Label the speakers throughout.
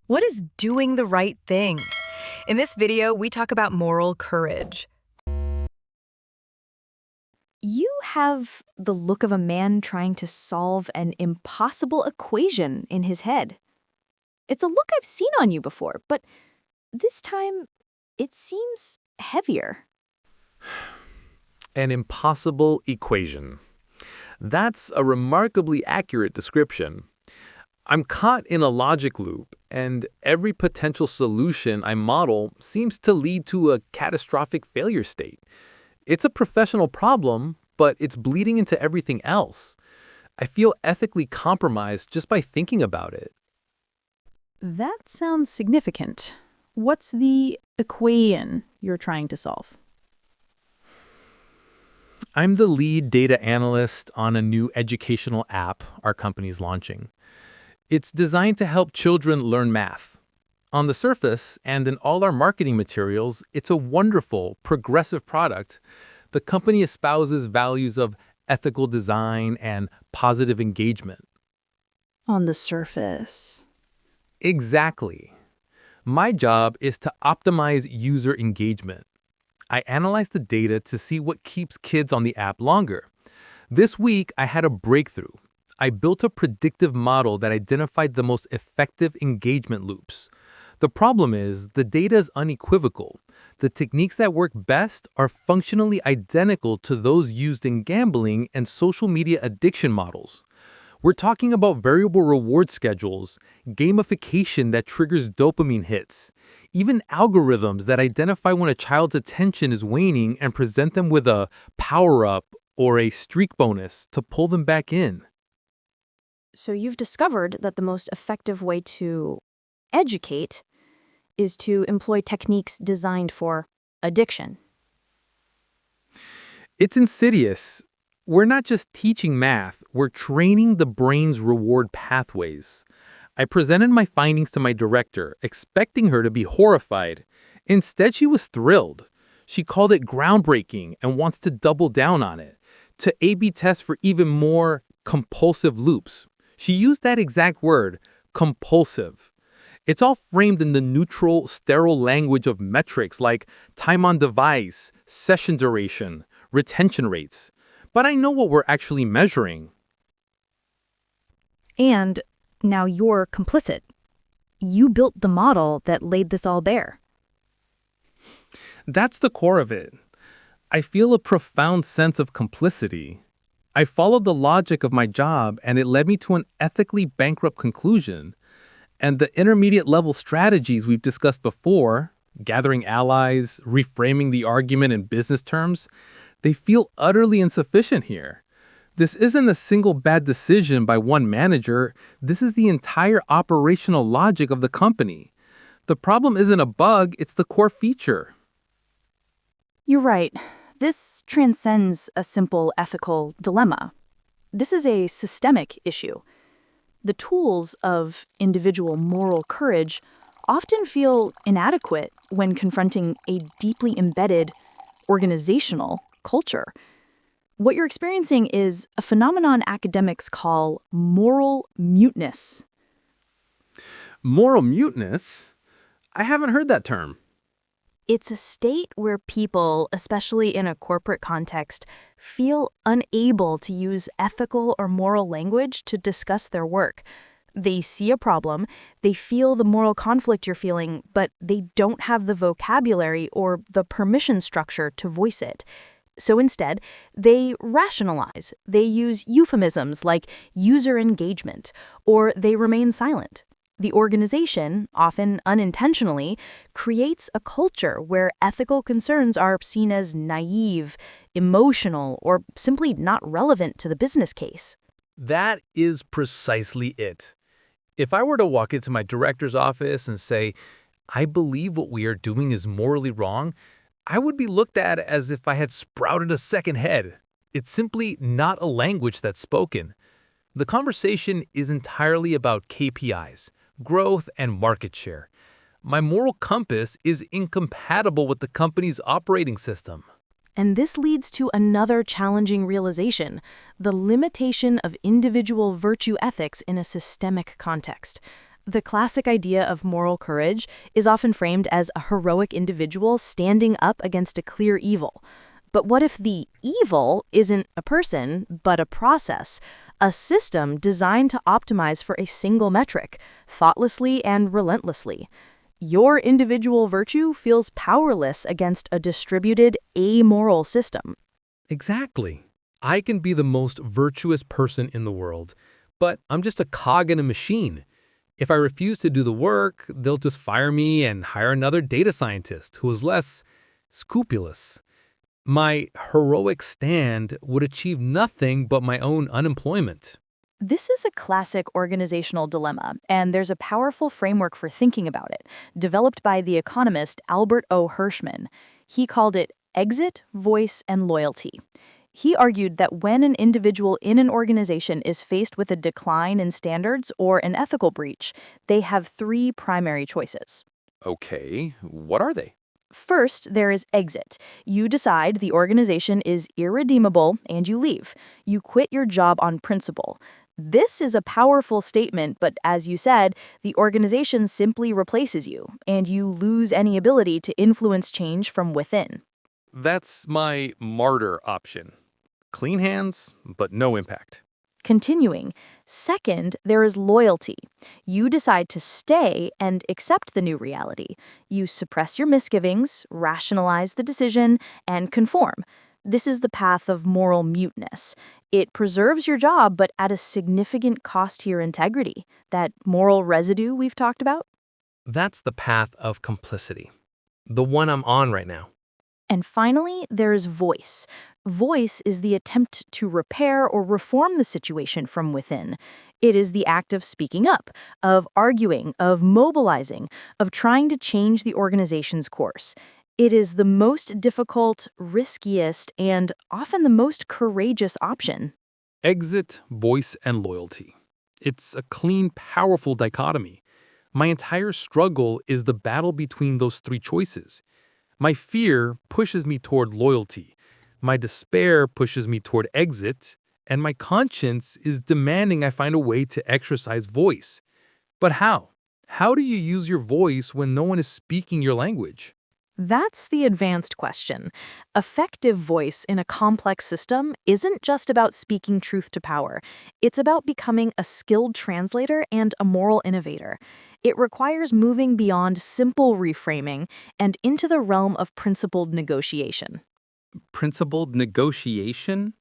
Speaker 1: What is doing the right thing? In this video, we talk about moral courage.
Speaker 2: You have the look of a man trying to solve an impossible equation in his head. It's a look I've seen on you before, but this time it seems heavier.
Speaker 3: An impossible equation. That's a remarkably accurate description. I'm caught in a logic loop, and every potential solution I model seems to lead to a catastrophic failure state. It's a professional problem, but it's bleeding into everything else. I feel ethically compromised just by thinking about it.
Speaker 4: That sounds significant. What's the equation you're trying to solve?
Speaker 3: I'm the lead data analyst on a new educational app our company's launching. It's designed to help children learn math. On the surface, and in all our marketing materials, it's a wonderful, progressive product. The company espouses values of ethical design and positive engagement.
Speaker 4: On the surface.
Speaker 3: Exactly. My job is to optimize user engagement. I analyze the data to see what keeps kids on the app longer. This week, I had a breakthrough. I built a predictive model that identified the most effective engagement loops. The problem is, the data is unequivocal. The techniques that work best are functionally identical to those used in gambling and social media addiction models. We're talking about variable reward schedules, gamification that triggers dopamine hits, even algorithms that identify when a child's attention is waning and present them with a power-up or a streak bonus to pull them back in.
Speaker 2: So you've discovered that the most effective way to educate is to employ techniques designed for addiction.
Speaker 3: It's insidious. We're not just teaching math, we're training the brain's reward pathways. I presented my findings to my director, expecting her to be horrified. Instead, she was thrilled. She called it groundbreaking and wants to double down on it, to A/B test for even more compulsive loops. She used that exact word, compulsive. It's all framed in the neutral, sterile language of metrics like time on device, session duration, retention rates. But I know what we're actually measuring.
Speaker 2: And now you're complicit. You built the model that laid this all bare.
Speaker 3: That's the core of it. I feel a profound sense of complicity. I followed the logic of my job, and it led me to an ethically bankrupt conclusion. And the intermediate level strategies we've discussed before, gathering allies, reframing the argument in business terms, they feel utterly insufficient here. This isn't a single bad decision by one manager. This is the entire operational logic of the company. The problem isn't a bug, it's the core feature.
Speaker 4: You're right. This transcends a simple ethical dilemma. This is a systemic issue. The tools of individual moral courage often feel inadequate when confronting a deeply embedded organizational culture. What you're experiencing is a phenomenon academics call moral muteness.
Speaker 3: Moral muteness? I haven't heard that term.
Speaker 2: It's a state where people, especially in a corporate context, feel unable to use ethical or moral language to discuss their work. They see a problem, they feel the moral conflict you're feeling, but they don't have the vocabulary or the permission structure to voice it. So instead, they rationalize. They use euphemisms like user engagement, or they remain silent. The organization, often unintentionally, creates a culture where ethical concerns are seen as naive, emotional, or simply not relevant to the business case.
Speaker 3: That is precisely it. If I were to walk into my director's office and say, I believe what we are doing is morally wrong, I would be looked at as if I had sprouted a second head. It's simply not a language that's spoken. The conversation is entirely about KPIs, growth, and market share. My moral compass is incompatible with the company's operating system.
Speaker 2: And this leads to another challenging realization, the limitation of individual virtue ethics in a systemic context. The classic idea of moral courage is often framed as a heroic individual standing up against a clear evil. But what if the evil isn't a person, but a process, a system designed to optimize for a single metric, thoughtlessly and relentlessly? Your individual virtue feels powerless against a distributed, amoral system.
Speaker 3: Exactly. I can be the most virtuous person in the world, but I'm just a cog in a machine. If I refuse to do the work, they'll just fire me and hire another data scientist who is less scrupulous. My heroic stand would achieve nothing but my own unemployment.
Speaker 2: This is a classic organizational dilemma, and there's a powerful framework for thinking about it, developed by the economist Albert O. Hirschman. He called it exit, voice, and loyalty. He argued that when an individual in an organization is faced with a decline in standards or an ethical breach, they have three primary choices.
Speaker 3: Okay, what are they?
Speaker 2: First, there is exit. You decide the organization is irredeemable and you leave. You quit your job on principle. This is a powerful statement, but as you said, the organization simply replaces you, and you lose any ability to influence change from within.
Speaker 3: That's my martyr option. Clean hands, but no impact.
Speaker 2: Continuing, second, there is loyalty. You decide to stay and accept the new reality. You suppress your misgivings, rationalize the decision, and conform. This is the path of moral muteness. It preserves your job, but at a significant cost to your integrity. That moral residue we've talked about.
Speaker 3: That's the path of complicity. The one I'm on right now.
Speaker 2: And finally, there is voice. Voice is the attempt to repair or reform the situation from within. It is the act of speaking up, of arguing, of mobilizing, of trying to change the organization's course. It is the most difficult, riskiest, and often the most courageous option.
Speaker 3: Exit, voice, and loyalty. It's a clean, powerful dichotomy. My entire struggle is the battle between those three choices. My fear pushes me toward loyalty. My despair pushes me toward exit. And my conscience is demanding I find a way to exercise voice. But how? How do you use your voice when no one is speaking your language?
Speaker 2: That's the advanced question. Effective voice in a complex system isn't just about speaking truth to power. It's about becoming a skilled translator and a moral innovator. It requires moving beyond simple reframing and into the realm of principled negotiation.
Speaker 5: Principled negotiation?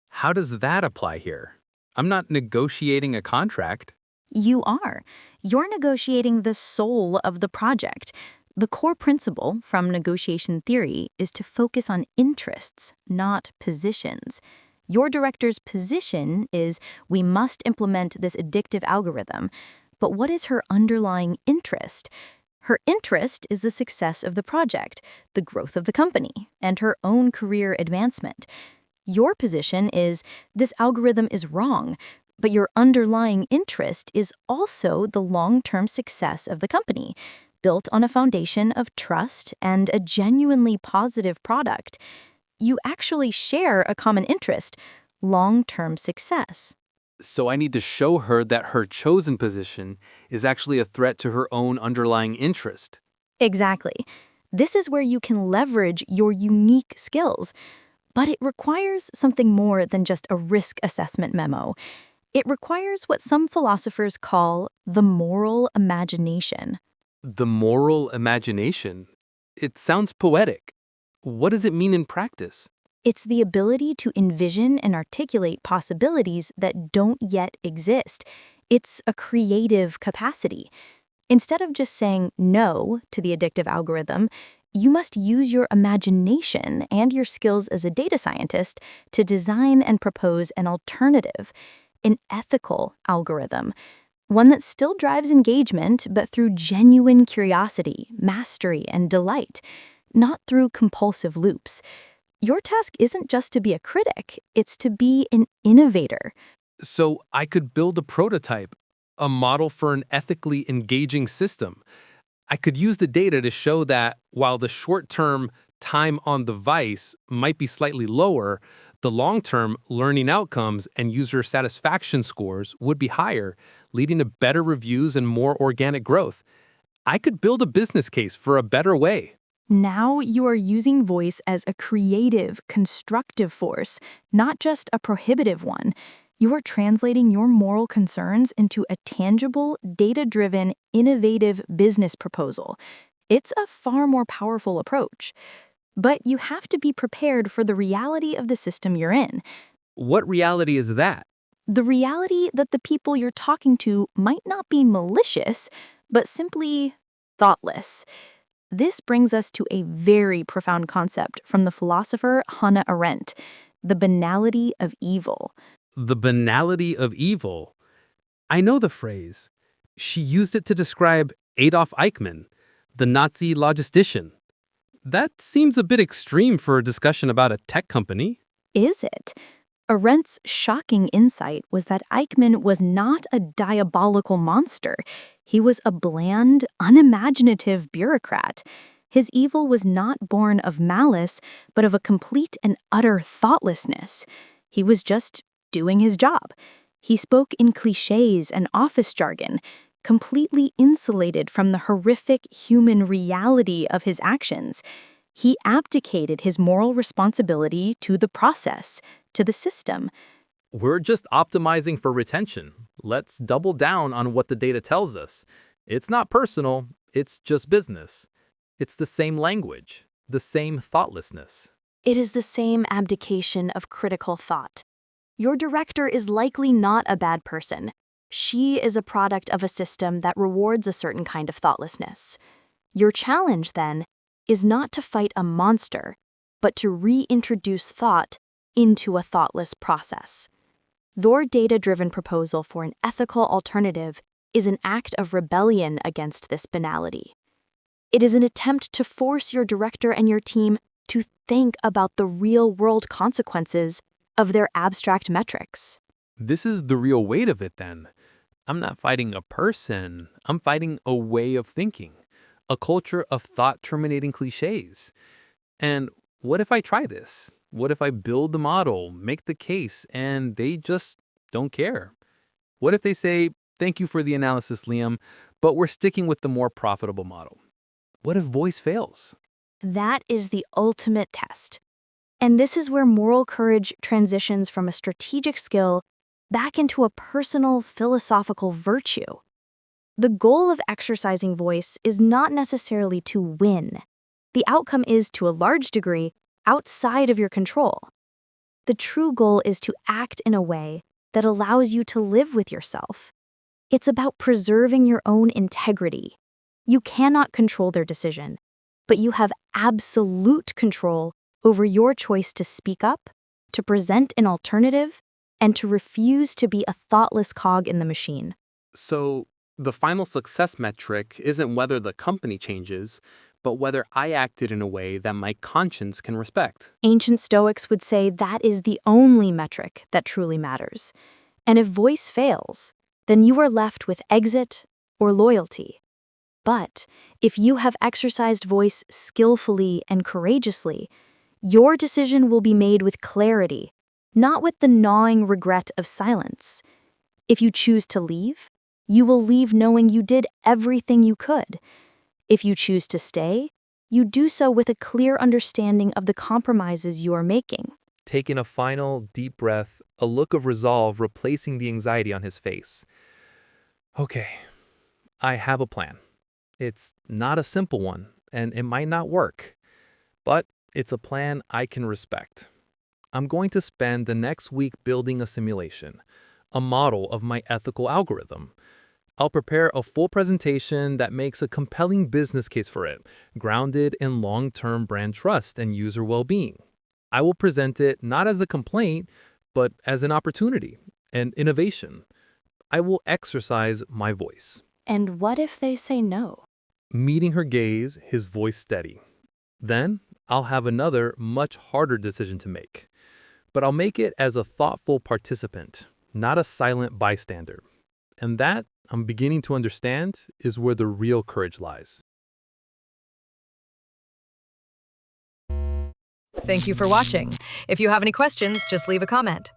Speaker 5: How does that apply here? I'm not negotiating a contract.
Speaker 6: You are. You're negotiating the soul of the project. The core principle from negotiation theory is to focus on interests, not positions. Your director's position is, we must implement this addictive algorithm. But what is her underlying interest? Her interest is the success of the project, the growth of the company, and her own career advancement. Your position is, this algorithm is wrong, but your underlying interest is also the long-term success of the company, built on a foundation of trust and a genuinely positive product. You actually share a common interest, long-term success.
Speaker 5: So I need to show her that her chosen position is actually a threat to her own underlying interest.
Speaker 6: Exactly. This is where you can leverage your unique skills. But it requires something more than just a risk assessment memo. It requires what some philosophers call the moral imagination.
Speaker 5: The moral imagination? It sounds poetic. What does it mean in practice?
Speaker 6: It's the ability to envision and articulate possibilities that don't yet exist. It's a creative capacity. Instead of just saying no to the addictive algorithm, you must use your imagination and your skills as a data scientist to design and propose an alternative, an ethical algorithm, one that still drives engagement, but through genuine curiosity, mastery, and delight, not through compulsive loops. Your task isn't just to be a critic, it's to be an innovator.
Speaker 3: So I could build a prototype, a model for an ethically engaging system. I could use the data to show that while the short-term time on the device might be slightly lower, the long-term learning outcomes and user satisfaction scores would be higher, leading to better reviews and more organic growth. I could build a business case for a better way.
Speaker 2: Now you are using voice as a creative, constructive force, not just a prohibitive one. You are translating your moral concerns into a tangible, data-driven, innovative business proposal. It's a far more powerful approach. But you have to be prepared for the reality of the system you're in.
Speaker 3: What reality is that?
Speaker 2: The reality that the people you're talking to might not be malicious, but simply thoughtless. This brings us to a very profound concept from the philosopher Hannah Arendt, the banality of evil.
Speaker 3: The banality of evil. I know the phrase. She used it to describe Adolf Eichmann, the Nazi logistician. That seems a bit extreme for a discussion about a tech company.
Speaker 2: Is it? Arendt's shocking insight was that Eichmann was not a diabolical monster. He was a bland, unimaginative bureaucrat. His evil was not born of malice, but of a complete and utter thoughtlessness. He was just doing his job. He spoke in cliches and office jargon, completely insulated from the horrific human reality of his actions. He abdicated his moral responsibility to the process, to the system.
Speaker 3: We're just optimizing for retention. Let's double down on what the data tells us. It's not personal, it's just business. It's the same language, the same thoughtlessness.
Speaker 2: It is the same abdication of critical thought. Your director is likely not a bad person. She is a product of a system that rewards a certain kind of thoughtlessness. Your challenge, then, is not to fight a monster, but to reintroduce thought into a thoughtless process. Your data-driven proposal for an ethical alternative is an act of rebellion against this banality. It is an attempt to force your director and your team to think about the real-world consequences of their abstract metrics.
Speaker 3: This is the real weight of it, then. I'm not fighting a person. I'm fighting a way of thinking, a culture of thought-terminating cliches. And what if I try this? What if I build the model, make the case, and they just don't care? What if they say, thank you for the analysis, Liam, but we're sticking with the more profitable model? What if voice fails?
Speaker 2: That is the ultimate test. And this is where moral courage transitions from a strategic skill back into a personal, philosophical virtue. The goal of exercising voice is not necessarily to win. The outcome is, to a large degree, outside of your control. The true goal is to act in a way that allows you to live with yourself. It's about preserving your own integrity. You cannot control their decision, but you have absolute control over your choice to speak up, to present an alternative, and to refuse to be a thoughtless cog in the machine.
Speaker 3: So, the final success metric isn't whether the company changes, but whether I acted in a way that my conscience can respect.
Speaker 2: Ancient Stoics would say that is the only metric that truly matters. And if voice fails, then you are left with exit or loyalty. But if you have exercised voice skillfully and courageously, your decision will be made with clarity, not with the gnawing regret of silence. If you choose to leave, you will leave knowing you did everything you could. If you choose to stay, you do so with a clear understanding of the compromises you are making.
Speaker 3: Taking a final, deep breath, a look of resolve replacing the anxiety on his face. Okay, I have a plan. It's not a simple one, and it might not work, but it's a plan I can respect. I'm going to spend the next week building a simulation, a model of my ethical algorithm. I'll prepare a full presentation that makes a compelling business case for it, grounded in long-term brand trust and user well-being. I will present it not as a complaint, but as an opportunity, an innovation. I will exercise my voice.
Speaker 2: And what if they say no?
Speaker 3: Meeting her gaze, his voice steady. Then I'll have another, much harder decision to make. But I'll make it as a thoughtful participant, not a silent bystander. And that, I'm beginning to understand, is where the real courage lies.
Speaker 1: Thank you for watching. If you have any questions, just leave a comment.